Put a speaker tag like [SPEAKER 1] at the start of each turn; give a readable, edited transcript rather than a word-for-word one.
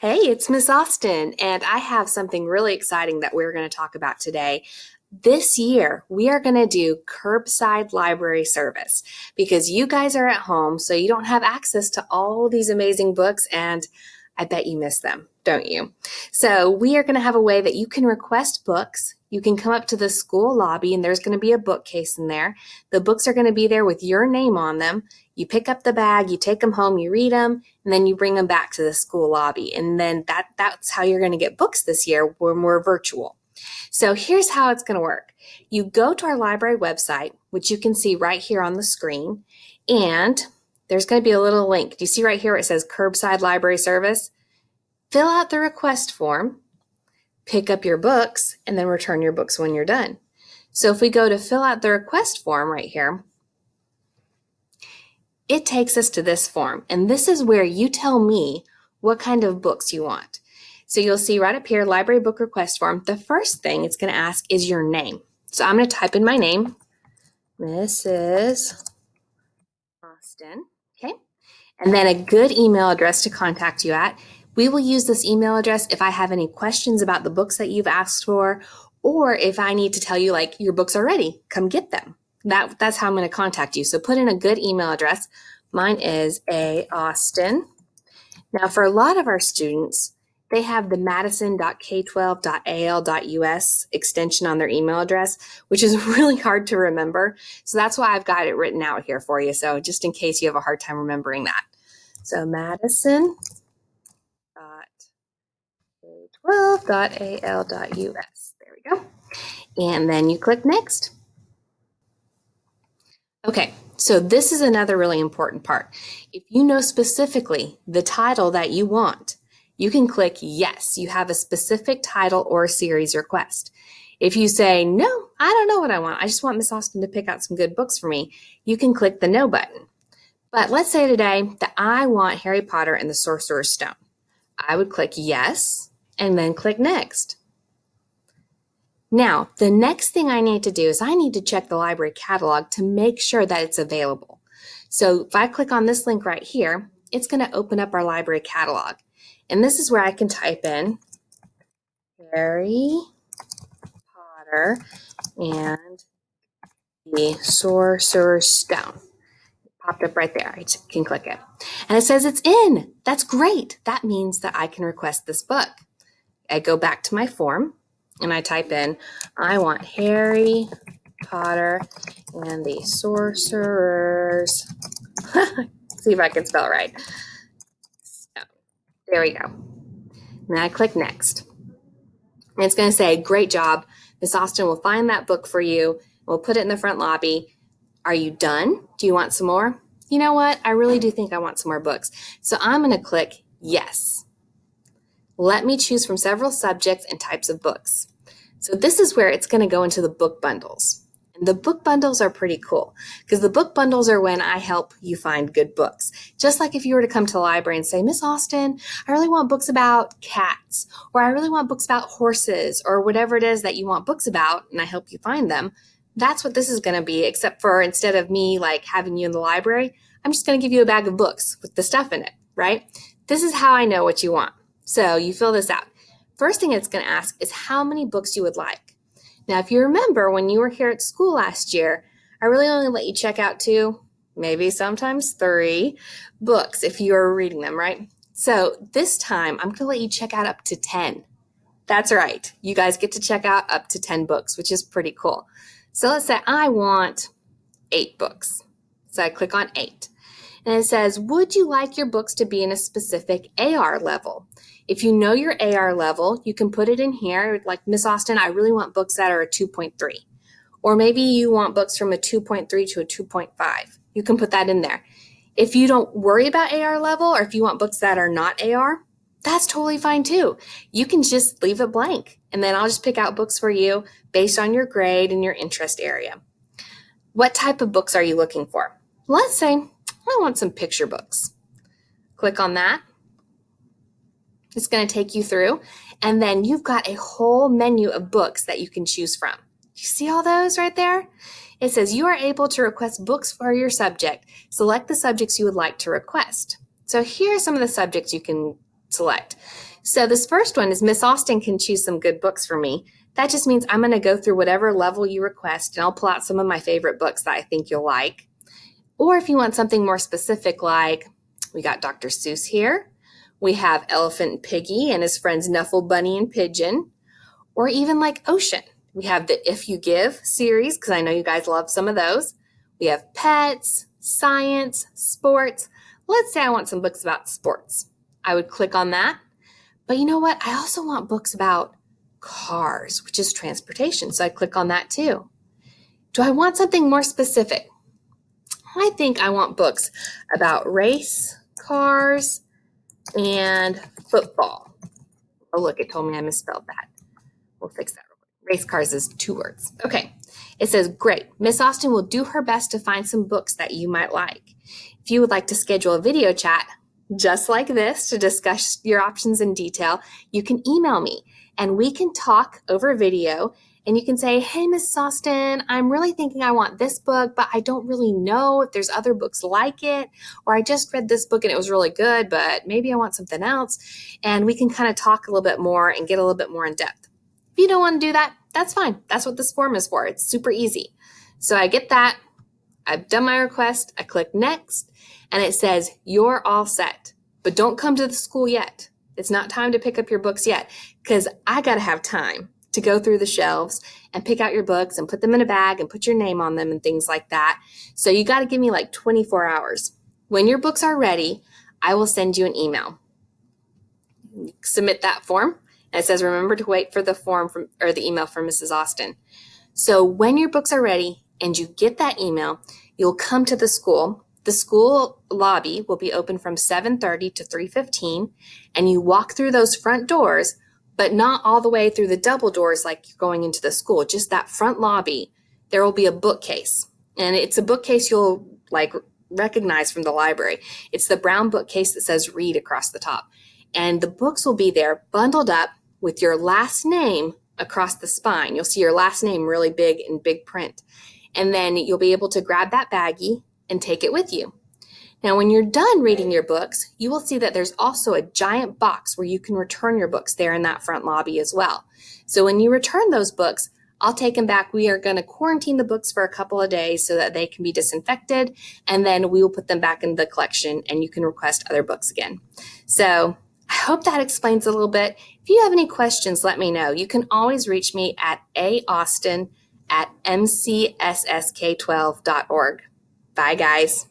[SPEAKER 1] Hey, it's Miss Austin, and I have something really exciting that we're going to talk about today. This year, we are going to do curbside library service because you guys are at home, so you don't have access to all these amazing books, and I bet you miss them, don't you? So, we are going to have a way that you can request books. You can come up to the school lobby, and there's going to be a bookcase in there. The books are going to be there with your name on them. You pick up the bag, you take them home, you read them, and then you bring them back to the school lobby. And then that's how you're going to get books this year when we're virtual. So here's how it's going to work. You go to our library website, which you can see right here on the screen, and there's going to be a little link. Do you see right here where it says Curbside Library Service? Fill out the request form, pick up your books, and then return your books when you're done. So if we go to fill out the request form right here, it takes us to this form, and this is where you tell me what kind of books you want. So you'll see right up here, library book request form. The first thing it's going to ask is your name. So I'm going to type in my name, Mrs. Austin, okay? And then a good email address to contact you at. We will use this email address if I have any questions about the books that you've asked for, or if I need to tell you, like, your books are ready, come get them. That's how I'm going to contact you. So put in a good email address. Mine is Austin. Now, for a lot of our students, they have the madison.k12.al.us extension on their email address, which is really hard to remember. So that's why I've got it written out here for you. So just in case you have a hard time remembering that. So madison.k12.al.us. There we go. And then you click next. Okay, so this is another really important part. If you know specifically the title that you want, you can click yes, you have a specific title or series request. If you say, no, I don't know what I want, I just want Miss Austin to pick out some good books for me, you can click the no button. But let's say today that I want Harry Potter and the Sorcerer's Stone. I would click yes and then click next. Now, the next thing I need to do is I need to check the library catalog to make sure that it's available. So if I click on this link right here, it's going to open up our library catalog. And this is where I can type in Harry Potter and the Sorcerer's Stone. It popped up right there. I can click it. And it says it's in. That's great. That means that I can request this book. I go back to my form and I type in, I want Harry Potter and the Sorcerer's. See if I can spell it right. So, there we go. And then I click next. And it's going to say, great job. Miss Austin will find that book for you. We'll put it in the front lobby. Are you done? Do you want some more? You know what? I really do think I want some more books. So I'm going to click yes. Let me choose from several subjects and types of books. So this is where it's going to go into the book bundles. And the book bundles are pretty cool because the book bundles are when I help you find good books. Just like if you were to come to the library and say, Miss Austin, I really want books about cats, or I really want books about horses, or whatever it is that you want books about, and I help you find them. That's what this is going to be, except for instead of me like having you in the library, I'm just going to give you a bag of books with the stuff in it, right? This is how I know what you want. So you fill this out. First thing it's going to ask is how many books you would like. Now, if you remember when you were here at school last year, I really only let you check out 2, maybe sometimes 3 books if you were reading them, right? So this time I'm going to let you check out up to 10. That's right. You guys get to check out up to 10 books, which is pretty cool. So let's say I want 8 books. So I click on 8. And it says, would you like your books to be in a specific AR level? If you know your AR level, you can put it in here. Like, Miss Austin, I really want books that are a 2.3. Or maybe you want books from a 2.3 to a 2.5. You can put that in there. If you don't worry about AR level, or if you want books that are not AR, that's totally fine too. You can just leave it blank. And then I'll just pick out books for you based on your grade and your interest area. What type of books are you looking for? Let's say I want some picture books. Click on that. It's going to take you through, and then you've got a whole menu of books that you can choose from. You see all those right there? It says you are able to request books for your subject. Select the subjects you would like to request. So here are some of the subjects you can select. So this first one is Miss Austin can choose some good books for me. That just means I'm going to go through whatever level you request, and I'll pull out some of my favorite books that I think you'll like. Or if you want something more specific, like we got Dr. Seuss here, we have Elephant and Piggy and his friends Nuffle, Bunny, and Pigeon, or even like Ocean. We have the If You Give series, because I know you guys love some of those. We have pets, science, sports. Let's say I want some books about sports. I would click on that. But you know what? I also want books about cars, which is transportation. So I click on that too. Do I want something more specific? I think I want books about race, cars, and football. Oh, look, it told me I misspelled that. We'll fix that real quick. Race cars is 2 words. Okay. It says, great. Miss Austin will do her best to find some books that you might like. If you would like to schedule a video chat just like this to discuss your options in detail, you can email me and we can talk over video. And you can say, hey, Miss Austin, I'm really thinking I want this book, but I don't really know if there's other books like it. Or I just read this book and it was really good, but maybe I want something else. And we can kind of talk a little bit more and get a little bit more in depth. If you don't want to do that, that's fine. That's what this form is for. It's super easy. So I get that. I've done my request. I click next and it says, you're all set, but don't come to the school yet. It's not time to pick up your books yet because I got to have time to go through the shelves and pick out your books and put them in a bag and put your name on them and things like that. So you got to give me like 24 hours. When your books are ready, I will send you an email. Submit that form. And it says, remember to wait for the form or the email from Mrs. Austin. So when your books are ready and you get that email, you'll come to the school. The school lobby will be open from 7:30 to 3:15, and you walk through those front doors, but not all the way through the double doors like you're going into the school. Just that front lobby, there will be a bookcase, and it's a bookcase you'll like recognize from the library. It's the brown bookcase that says read across the top, and the books will be there bundled up with your last name across the spine. You'll see your last name really big in big print. And then you'll be able to grab that baggie and take it with you. Now, when you're done reading your books, you will see that there's also a giant box where you can return your books there in that front lobby as well. So when you return those books, I'll take them back. We are going to quarantine the books for a couple of days so that they can be disinfected, and then we will put them back in the collection and you can request other books again. So I hope that explains a little bit. If you have any questions, let me know. You can always reach me at austin@mcssk12.org. Bye, guys.